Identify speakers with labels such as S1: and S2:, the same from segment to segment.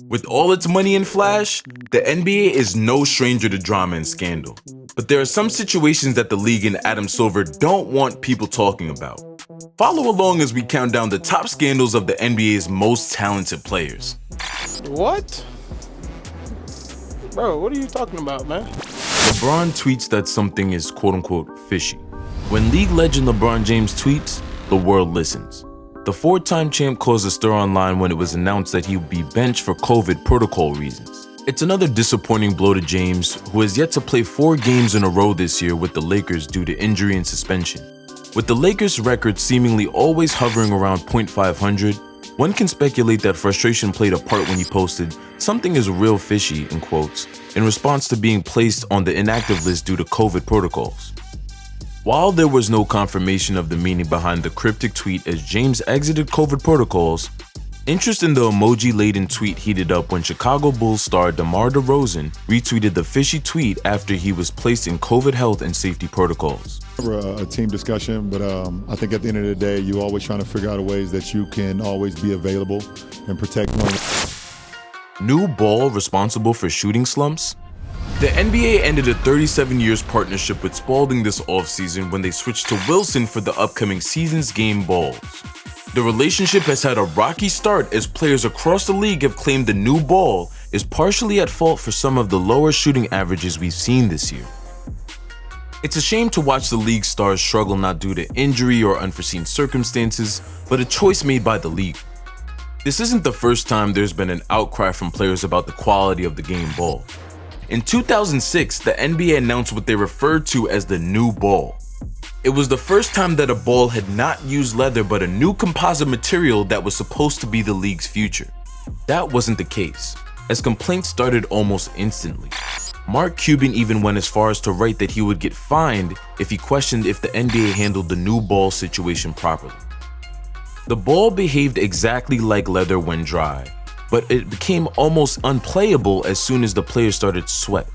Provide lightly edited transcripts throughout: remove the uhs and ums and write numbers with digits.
S1: With all its money and flash, the NBA is no stranger to drama and scandal. But there are some situations that the league and Adam Silver don't want people talking about. Follow along as we count down the top scandals of the NBA's most talented players.
S2: What? Bro, what are you talking about, man?
S1: LeBron tweets that something is quote-unquote fishy. When league legend LeBron James tweets, the world listens. The four-time champ caused a stir online when it was announced that he would be benched for COVID protocol reasons. It's another disappointing blow to James, who has yet to play 4 games in a row this year with the Lakers due to injury and suspension. With the Lakers' record seemingly always hovering around .500, one can speculate that frustration played a part when he posted, "Something is real fishy," in quotes, in response to being placed on the inactive list due to COVID protocols. While there was no confirmation of the meaning behind the cryptic tweet as James exited COVID protocols, interest in the emoji-laden tweet heated up when Chicago Bulls star DeMar DeRozan retweeted the fishy tweet after he was placed in COVID health and safety protocols.
S3: A team discussion, but I think at the end of the day, you're always trying to figure out ways that you can always be available and protect one.
S1: New ball responsible for shooting slumps? The NBA ended a 37 years partnership with Spalding this offseason when they switched to Wilson for the upcoming season's game balls. The relationship has had a rocky start as players across the league have claimed the new ball is partially at fault for some of the lower shooting averages we've seen this year. It's a shame to watch the league stars struggle not due to injury or unforeseen circumstances, but a choice made by the league. This isn't the first time there's been an outcry from players about the quality of the game ball. In 2006, the NBA announced what they referred to as the new ball. It was the first time that a ball had not used leather but a new composite material that was supposed to be the league's future. That wasn't the case, as complaints started almost instantly. Mark Cuban even went as far as to write that he would get fined if he questioned if the NBA handled the new ball situation properly. The ball behaved exactly like leather when dry, but it became almost unplayable as soon as the players started to sweat.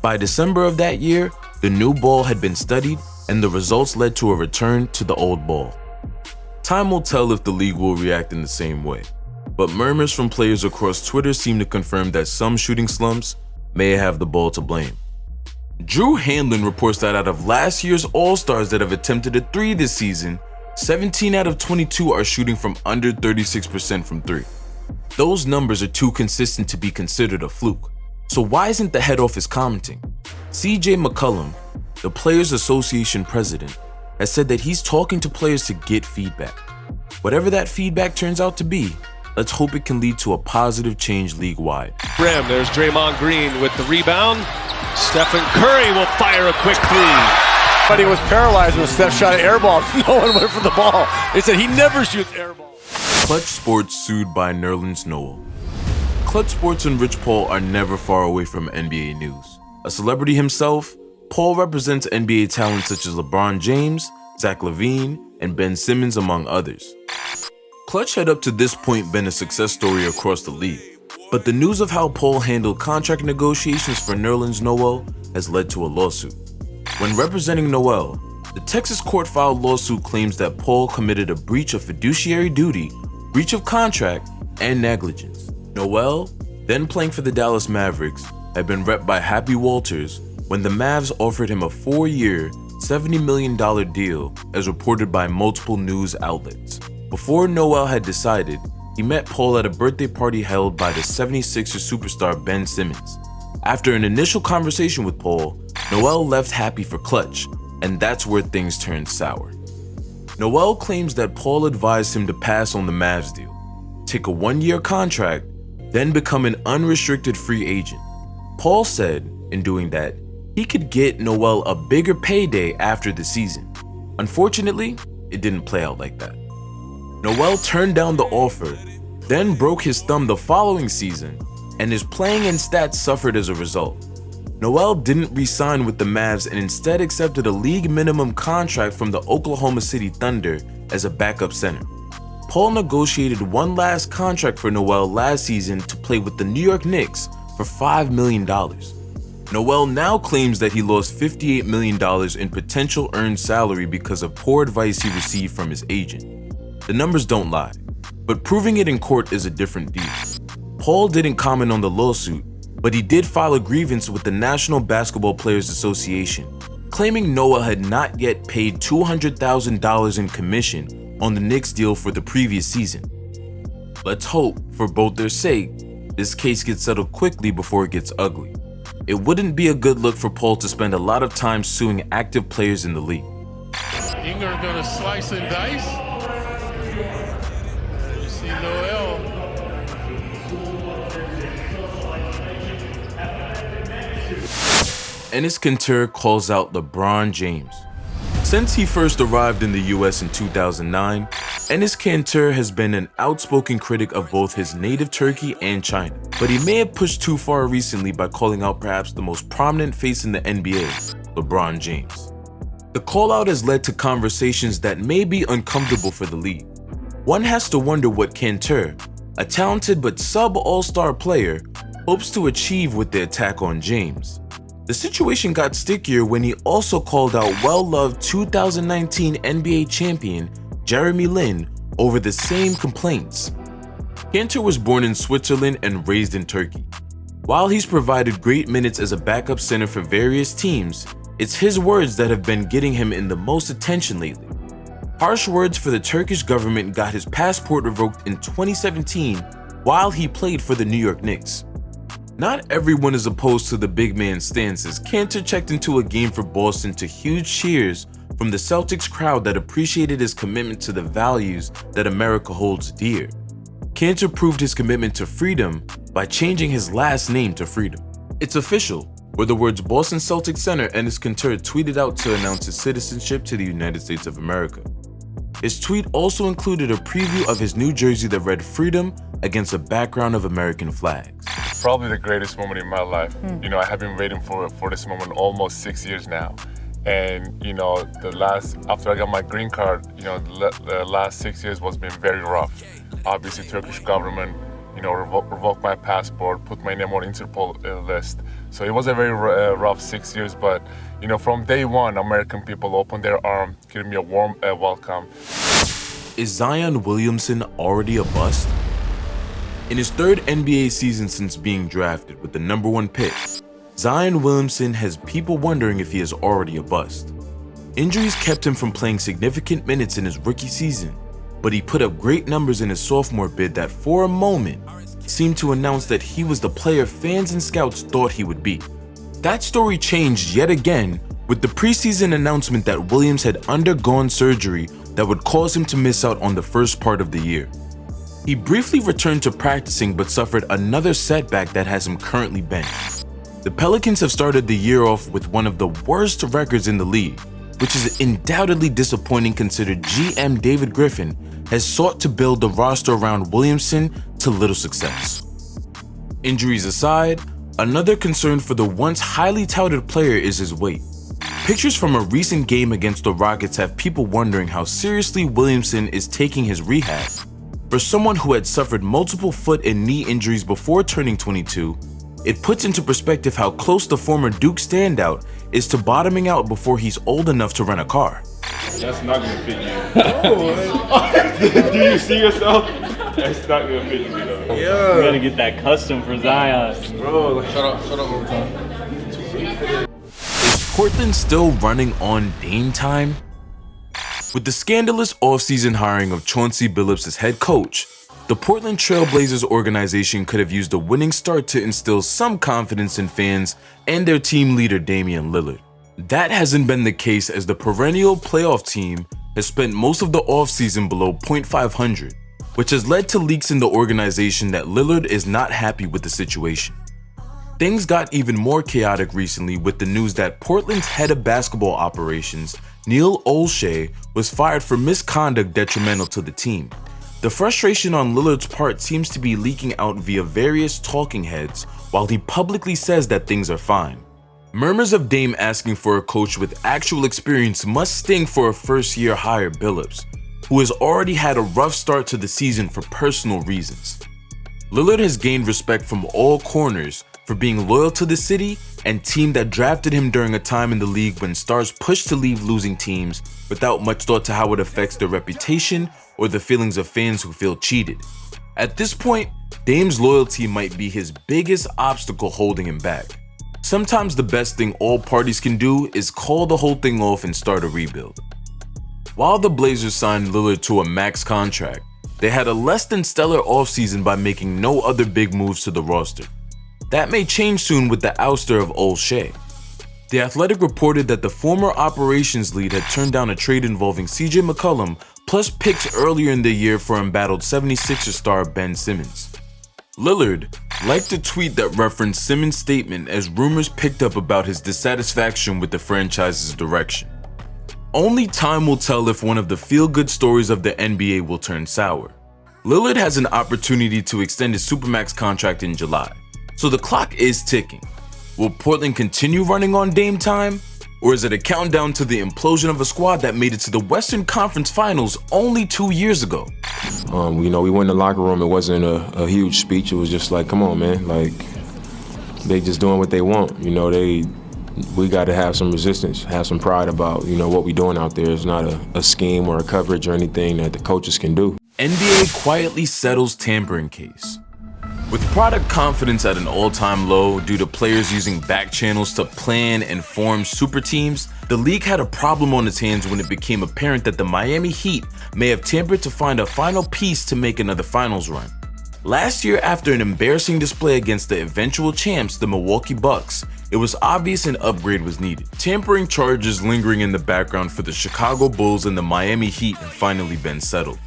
S1: By December of that year, the new ball had been studied and the results led to a return to the old ball. Time will tell if the league will react in the same way, but murmurs from players across Twitter seem to confirm that some shooting slumps may have the ball to blame. Drew Hanlon reports that out of last year's All-Stars that have attempted a 3 this season, 17 out of 22 are shooting from under 36% from 3. Those numbers are too consistent to be considered a fluke. So why isn't the head office commenting? CJ McCollum, the Players Association president, has said that he's talking to players to get feedback. Whatever that feedback turns out to be, let's hope it can lead to a positive change league-wide.
S4: Rim, there's Draymond Green with the rebound. Stephen Curry will fire a quick 3.
S2: But he was paralyzed when Steph shot an air ball. No one went for the ball. They said he never shoots air balls.
S1: Clutch Sports sued by Nerlens Noel. Clutch Sports and Rich Paul are never far away from NBA news. A celebrity himself, Paul represents NBA talents such as LeBron James, Zach LaVine, and Ben Simmons, among others. Clutch had up to this point been a success story across the league, but the news of how Paul handled contract negotiations for Nerlens Noel has led to a lawsuit. When representing Noel, the Texas court filed lawsuit claims that Paul committed a breach of fiduciary duty, breach of contract, and negligence. Noel, then playing for the Dallas Mavericks, had been repped by Happy Walters when the Mavs offered him a 4-year, $70 million deal as reported by multiple news outlets. Before Noel had decided, he met Paul at a birthday party held by the 76ers superstar Ben Simmons. After an initial conversation with Paul, Noel left Happy for Clutch, and that's where things turned sour. Noel claims that Paul advised him to pass on the Mavs deal, take a 1-year contract, then become an unrestricted free agent. Paul said, in doing that, he could get Noel a bigger payday after the season. Unfortunately, it didn't play out like that. Noel turned down the offer, then broke his thumb the following season, and his playing and stats suffered as a result. Noel didn't re-sign with the Mavs and instead accepted a league minimum contract from the Oklahoma City Thunder as a backup center. Paul negotiated one last contract for Noel last season to play with the New York Knicks for $5 million. Noel now claims that he lost $58 million in potential earned salary because of poor advice he received from his agent. The numbers don't lie, but proving it in court is a different deal. Paul didn't comment on the lawsuit, but he did file a grievance with the National Basketball Players Association, claiming Noah had not yet paid $200,000 in commission on the Knicks deal for the previous season. Let's hope, for both their sake, this case gets settled quickly before it gets ugly. It wouldn't be a good look for Paul to spend a lot of time suing active players in the league.
S5: Ingram gonna slice and dice. You see Noel.
S1: Enes Kanter calls out LeBron James. Since he first arrived in the US in 2009, Enes Kanter has been an outspoken critic of both his native Turkey and China, but he may have pushed too far recently by calling out perhaps the most prominent face in the NBA, LeBron James. The call-out has led to conversations that may be uncomfortable for the league. One has to wonder what Kanter, a talented but sub-all-star player, hopes to achieve with the attack on James. The situation got stickier when he also called out well-loved 2019 NBA champion Jeremy Lin over the same complaints. Kanter was born in Switzerland and raised in Turkey. While he's provided great minutes as a backup center for various teams, it's his words that have been getting him in the most attention lately. Harsh words for the Turkish government got his passport revoked in 2017 while he played for the New York Knicks. Not everyone is opposed to the big man's stance, as Kanter checked into a game for Boston to huge cheers from the Celtics crowd that appreciated his commitment to the values that America holds dear. Kanter proved his commitment to freedom by changing his last name to Freedom. It's official, were the words Boston Celtics center Enes Kanter tweeted out to announce his citizenship to the United States of America. His tweet also included a preview of his new jersey that read "Freedom" against a background of American flags.
S6: Probably the greatest moment in my life. You know, I have been waiting for this moment almost 6 years now. And, you know, after I got my green card, you know, the last 6 years was been very rough. Obviously, Turkish government, you know, revoked my passport, put my name on Interpol list. So it was a very rough 6 years, but, you know, from day one, American people opened their arms, giving me a warm welcome.
S1: Is Zion Williamson already a bust? In his third NBA season since being drafted with the #1 pick, Zion Williamson has people wondering if he is already a bust. Injuries kept him from playing significant minutes in his rookie season, but he put up great numbers in his sophomore bid that for a moment seemed to announce that he was the player fans and scouts thought he would be. That story changed yet again with the preseason announcement that Williams had undergone surgery that would cause him to miss out on the first part of the year. He briefly returned to practicing but suffered another setback that has him currently benched. The Pelicans have started the year off with one of the worst records in the league, which is undoubtedly disappointing considering GM David Griffin has sought to build the roster around Williamson to little success. Injuries aside, another concern for the once highly touted player is his weight. Pictures from a recent game against the Rockets have people wondering how seriously Williamson is taking his rehab. For someone who had suffered multiple foot and knee injuries before turning 22, it puts into perspective how close the former Duke standout is to bottoming out before he's old enough to rent a car.
S7: That's not gonna fit you. Do you see yourself? That's not gonna fit you, though.
S8: Yeah. You gotta get that custom for Zion.
S7: Bro, shut up overtime.
S1: Is Portland still running on Dame time? With the scandalous offseason hiring of Chauncey Billups as head coach, the Portland Trail Blazers organization could have used a winning start to instill some confidence in fans and their team leader Damian Lillard. That hasn't been the case, as the perennial playoff team has spent most of the offseason below .500, which has led to leaks in the organization that Lillard is not happy with the situation. Things got even more chaotic recently with the news that Portland's head of basketball operations, Neil Olshey, was fired for misconduct detrimental to the team. The frustration on Lillard's part seems to be leaking out via various talking heads, while he publicly says that things are fine. Murmurs of Dame asking for a coach with actual experience must sting for a first-year hire Billups, who has already had a rough start to the season for personal reasons. Lillard has gained respect from all corners for being loyal to the city and team that drafted him during a time in the league when stars pushed to leave losing teams without much thought to how it affects their reputation or the feelings of fans who feel cheated. At this point, Dame's loyalty might be his biggest obstacle holding him back. Sometimes the best thing all parties can do is call the whole thing off and start a rebuild. While the Blazers signed Lillard to a max contract, they had a less than stellar offseason by making no other big moves to the roster. That may change soon with the ouster of O'Shea. The Athletic reported that the former operations lead had turned down a trade involving CJ McCollum plus picks earlier in the year for embattled 76ers star Ben Simmons. Lillard liked a tweet that referenced Simmons' statement as rumors picked up about his dissatisfaction with the franchise's direction. Only time will tell if one of the feel-good stories of the NBA will turn sour. Lillard has an opportunity to extend his Supermax contract in July, so the clock is ticking. Will Portland continue running on Dame time? Or is it a countdown to the implosion of a squad that made it to the Western Conference Finals only 2 years ago?
S9: We went in the locker room. It wasn't a huge speech. It was just like, come on, man. Like, they just doing what they want. We got to have some resistance, have some pride about, what we're doing out there. It's not a scheme or a coverage or anything that the coaches can do.
S1: NBA quietly settles tampering case. With product confidence at an all-time low due to players using back channels to plan and form super teams, the league had a problem on its hands when it became apparent that the Miami Heat may have tampered to find a final piece to make another finals run. Last year, after an embarrassing display against the eventual champs, the Milwaukee Bucks, it was obvious an upgrade was needed. Tampering charges lingering in the background for the Chicago Bulls and the Miami Heat have finally been settled.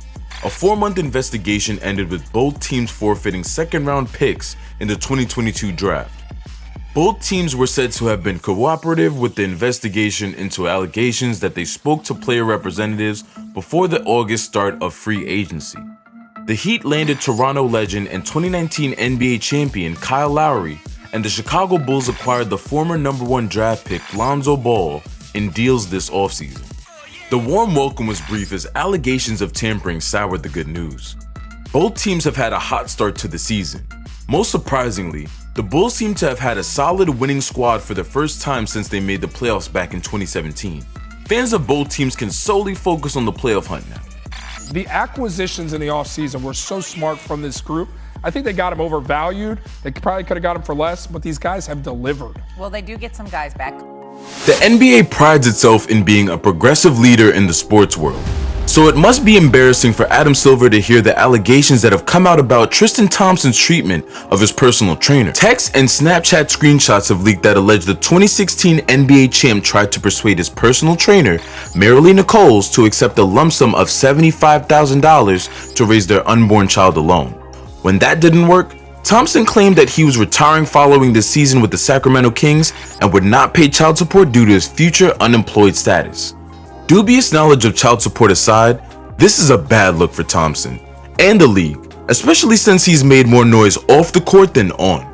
S1: A 4-month investigation ended with both teams forfeiting second-round picks in the 2022 draft. Both teams were said to have been cooperative with the investigation into allegations that they spoke to player representatives before the August start of free agency. The Heat landed Toronto legend and 2019 NBA champion Kyle Lowry, and the Chicago Bulls acquired the former #1 draft pick Lonzo Ball in deals this offseason. The warm welcome was brief as allegations of tampering soured the good news. Both teams have had a hot start to the season. Most surprisingly, the Bulls seem to have had a solid winning squad for the first time since they made the playoffs back in 2017. Fans of both teams can solely focus on the playoff hunt now.
S10: The acquisitions in the offseason were so smart from this group. I think they got him overvalued. They probably could have got him for less, but these guys have delivered.
S11: Well, they do get some guys back.
S1: The NBA prides itself in being a progressive leader in the sports world, so it must be embarrassing for Adam Silver to hear the allegations that have come out about Tristan Thompson's treatment of his personal trainer. Texts and Snapchat screenshots have leaked that allege the 2016 NBA champ tried to persuade his personal trainer, Marilee Nichols, to accept a lump sum of $75,000 to raise their unborn child alone. When that didn't work, Thompson claimed that he was retiring following the season with the Sacramento Kings and would not pay child support due to his future unemployed status. Dubious knowledge of child support aside, this is a bad look for Thompson and the league, especially since he's made more noise off the court than on.